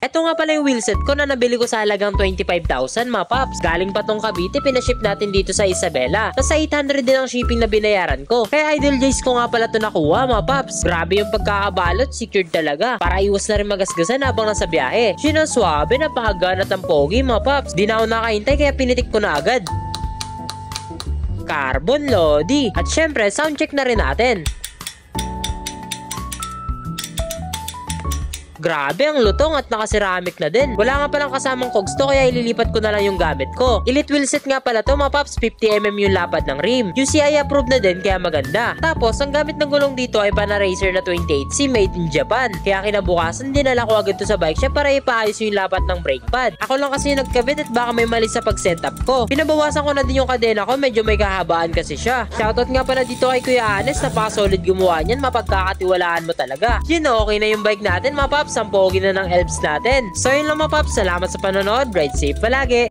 Eto nga pala yung wheelset ko na nabili ko sa halagang 25,000 mga paps. Galing pa tong Cavite, pinaship natin dito sa Isabela. Tapos sa 800 din ang shipping na binayaran ko. Kaya Idol Jays ko nga pala to nakuha mga paps. Grabe yung pagkakabalot, secured talaga. Para iwas na rin magasgasan habang nasa biyahe. Sinaswabe, napakagaan at ang pogi mga paps. Di na ako nakahintay kaya pinitik ko na agad. Carbon Lodi. At syempre, soundcheck na rin natin. Grabe ang lutong at nakaceramic na din. Wala nga palang kasamang cogs to kaya ililipat ko na lang yung gamit ko. Elite wheelset nga pala to mga paps, 50mm yung lapad ng rim. UCI approved na din kaya maganda. Tapos ang gamit ng gulong dito ay Panaracer na 28C made in Japan. Kaya kinabukasan dinala ko agad to sa bike shop para ipaayos yung lapat ng brake pad. Ako lang kasi yung nagkabit at baka may mali sa pag-setup ko. Pinabawasan ko na din yung kadena ko, medyo may kahabaan kasi siya. Shoutout nga pala dito kay Kuya Anes, napaka-solid gumawa niyan, mapagkakatiwalaan mo talaga. Yun, okay na yung bike natin mga paps. Ang pogi na ng elves natin. So yun lang mga paps, salamat sa panonood, ride safe palagi.